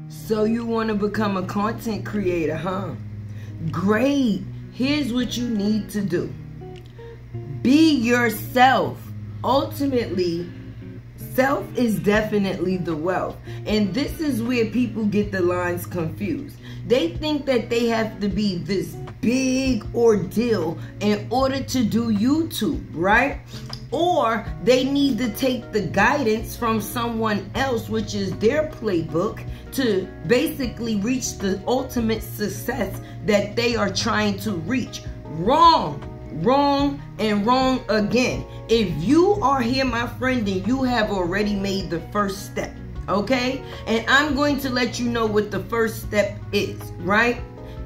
So you want to become a content creator, huh? Great. Here's what you need to do. Be yourself. Ultimately, self is definitely the wealth. And this is where people get the lines confused. They think that they have to be this big ordeal in order to do YouTube, right? Or they need to take the guidance from someone else, which is their playbook, to basically reach the ultimate success that they are trying to reach. Wrong, wrong, and wrong again. If you are here, my friend, then you have already made the first step, okay? And I'm going to let you know what the first step is, right?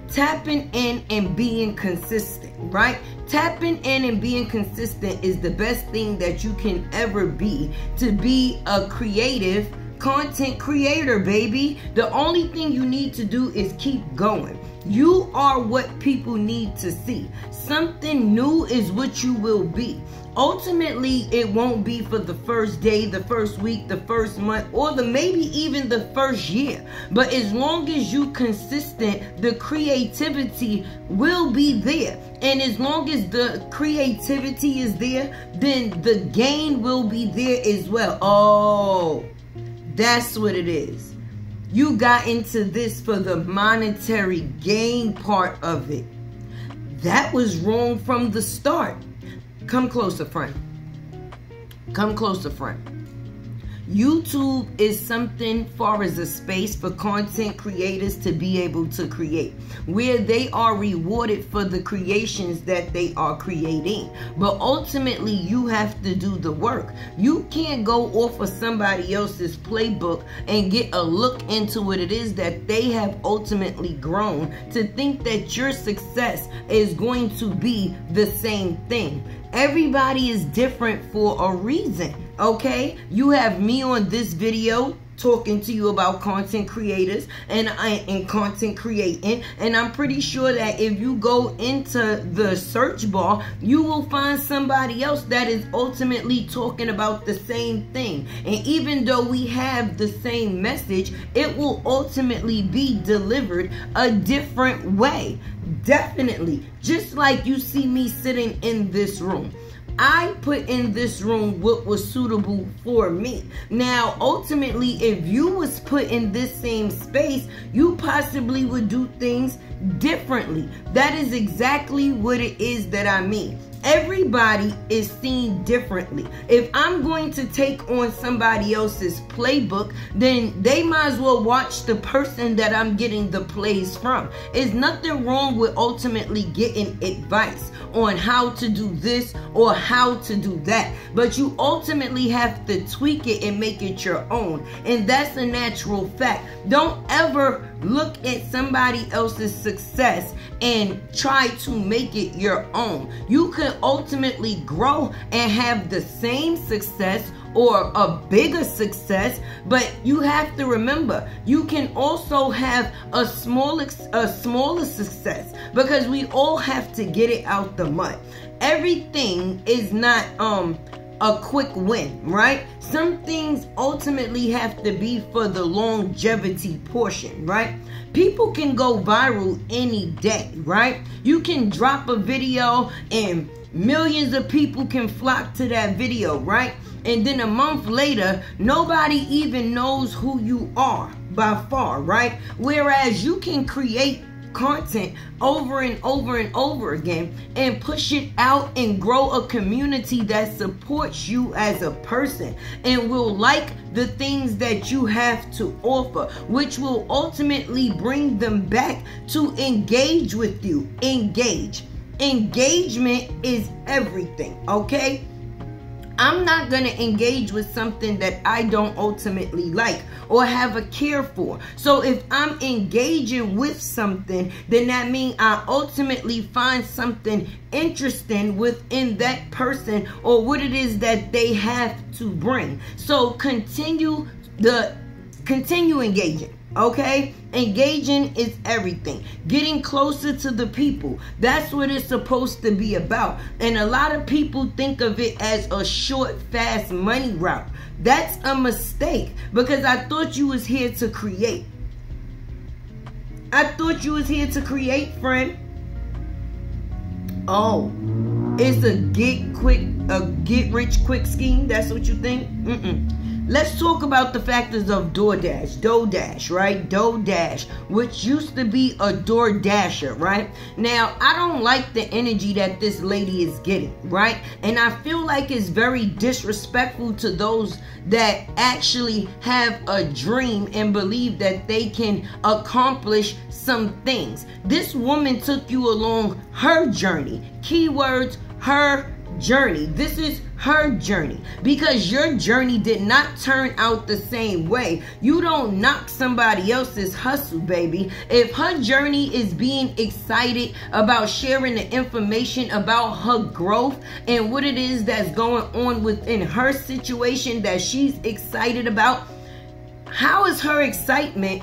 Tapping in and being consistent, right? Tapping in and being consistent is the best thing that you can ever be to be a creative content creator, baby. The only thing you need to do is keep going. You are what people need to see. Something new is what you will be. Ultimately, it won't be for the first day, the first week, the first month, or maybe even the first year. But as long as you consistent, the creativity will be there. And as long as the creativity is there, then the gain will be there as well. Oh, that's what it is. You got into this for the monetary gain part of it. That was wrong from the start. Come closer, friend. Come closer, friend. YouTube is something far as a space for content creators to be able to create, where they are rewarded for the creations that they are creating. But ultimately, you have to do the work. You can't go off of somebody else's playbook and get a look into what it is that they have ultimately grown to think that your success is going to be the same thing. Everybody is different for a reason, okay? You have me on this video talking to you about content creators and content creating, and I'm pretty sure that if you go into the search bar, you will find somebody else that is ultimately talking about the same thing. And even though we have the same message, it will ultimately be delivered a different way. Definitely. Just like you see me sitting in this room. I put in this room what was suitable for me. Now, ultimately, if you was put in this same space, you possibly would do things differently. That is exactly what it is that I mean. Everybody is seen differently. If I'm going to take on somebody else's playbook, then they might as well watch the person that I'm getting the plays from. There's nothing wrong with ultimately getting advice on how to do this or how to do that. But you ultimately have to tweak it and make it your own. And that's a natural fact. Don't ever look at somebody else's success and try to make it your own. You could ultimately grow and have the same success or a bigger success, but you have to remember, you can also have a smaller success, because we all have to get it out the mud. Everything is not a quick win, right? Some things ultimately have to be for the longevity portion, right? People can go viral any day, right? You can drop a video and millions of people can flock to that video, right? And then a month later, nobody even knows who you are by far, right? Whereas you can create content over and over and over again and push it out and grow a community that supports you as a person and will like the things that you have to offer, which will ultimately bring them back to engage with you. Engagement is everything, okay? I'm not going to engage with something that I don't ultimately like or have a care for. So if I'm engaging with something, then that means I ultimately find something interesting within that person or what it is that they have to bring. So continue engaging. Okay? Engaging is everything. Getting closer to the people. That's what it's supposed to be about. And a lot of people think of it as a short, fast money route. That's a mistake, because I thought you was here to create. I thought you was here to create, friend. Oh, it's a get rich quick scheme. That's what you think? Let's talk about the factors of DoorDash, right? DoorDash, which used to be a DoorDasher, right? Now, I don't like the energy that this lady is getting, right? And I feel like it's very disrespectful to those that actually have a dream and believe that they can accomplish some things. This woman took you along her journey. Keywords, her journey. This is her journey, because your journey did not turn out the same way. You don't knock somebody else's hustle, baby. If her journey is being excited about sharing the information about her growth and what it is that's going on within her situation that she's excited about, how is her excitement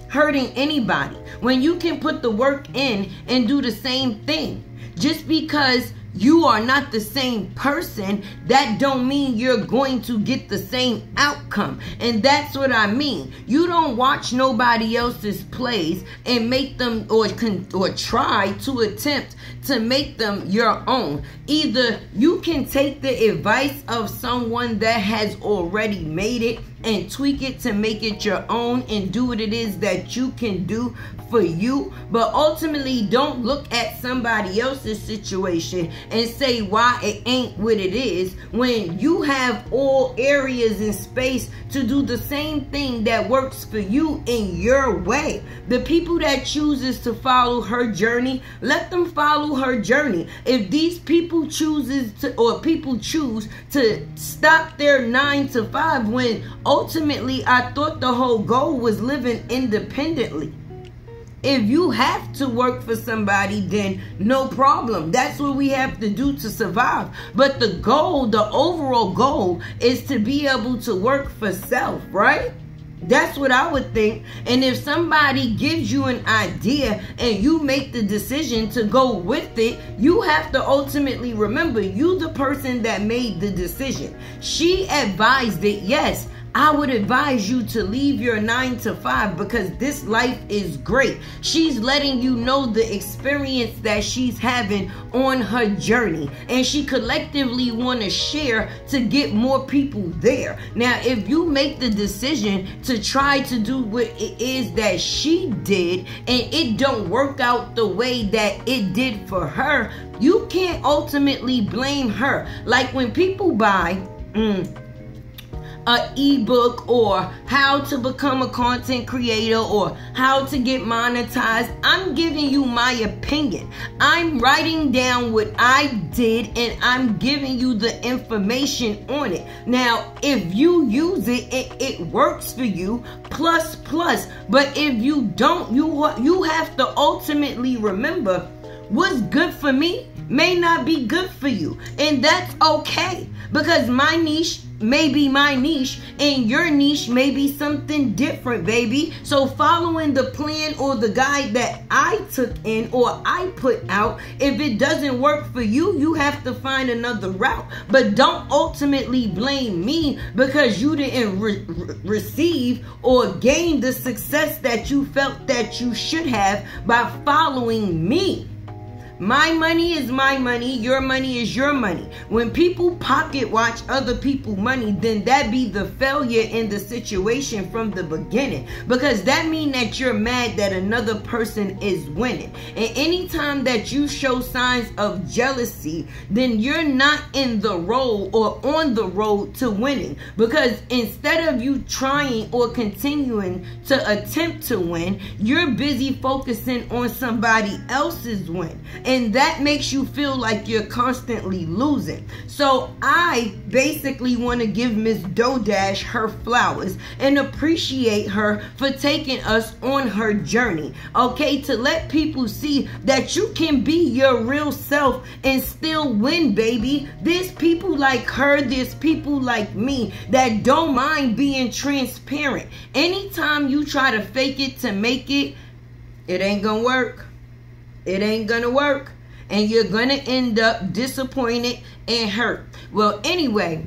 hurting anybody when you can put the work in and do the same thing? Just because you are not the same person, that don't mean you're going to get the same outcome. And that's what I mean. You don't watch nobody else's plays and make them or try to attempt to make them your own. Either you can take the advice of someone that has already made it and tweak it to make it your own and do what it is that you can do for you, but ultimately don't look at somebody else's situation and say why it ain't what it is, when you have all areas and space to do the same thing that works for you in your way. The people that chooses to follow her journey, let them follow her journey. If these people choose to stop their 9 to 5, when ultimately I thought the whole goal was living independently. If you have to work for somebody, then no problem. That's what we have to do to survive. But the goal, the overall goal, is to be able to work for self, right? That's what I would think. And if somebody gives you an idea and you make the decision to go with it, you have to ultimately remember, you the person that made the decision. She advised it, yes. I would advise you to leave your 9 to 5 because this life is great. She's letting you know the experience that she's having on her journey, and she collectively want to share to get more people there. Now, if you make the decision to try to do what it is that she did and it don't work out the way that it did for her, you can't ultimately blame her. Like when people buy an ebook or how to become a content creator or how to get monetized, I'm giving you my opinion. I'm writing down what I did and I'm giving you the information on it. Now, if you use it, it works for you, plus. But if you don't, you have to ultimately remember, what's good for me may not be good for you. And that's okay, because my niche may be my niche and your niche may be something different, baby. So following the plan or the guide that I took in or I put out, if it doesn't work for you, you have to find another route. But don't ultimately blame me because you didn't receive or gain the success that you felt that you should have by following me. My money is my money. Your money is your money. When people pocket watch other people's money, then that be the failure in the situation from the beginning. Because that means that you're mad that another person is winning. And anytime that you show signs of jealousy, then you're not in the role or on the road to winning. Because instead of you trying or continuing to attempt to win, you're busy focusing on somebody else's win. And that makes you feel like you're constantly losing. So I basically want to give Miss DoorDash her flowers and appreciate her for taking us on her journey. Okay, to let people see that you can be your real self and still win, baby. There's people like her, there's people like me that don't mind being transparent. Anytime you try to fake it to make it, it ain't gonna work. It ain't gonna work. And you're gonna end up disappointed and hurt. Well, anyway,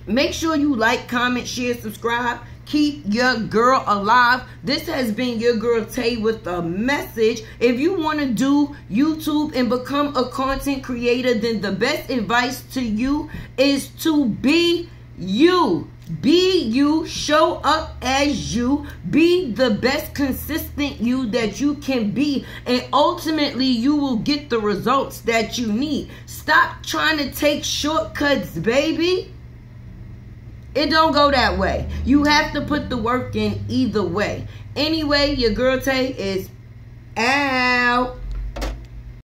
make sure you like, comment, share, subscribe. keep your girl alive. This has been your girl Tay with a message. If you want to do YouTube and become a content creator, then the best advice to you is to be you. Be you, show up as you, be the best consistent you that you can be, and ultimately you will get the results that you need. Stop trying to take shortcuts, baby. It don't go that way. You have to put the work in either way. Anyway, your girl Tay is out.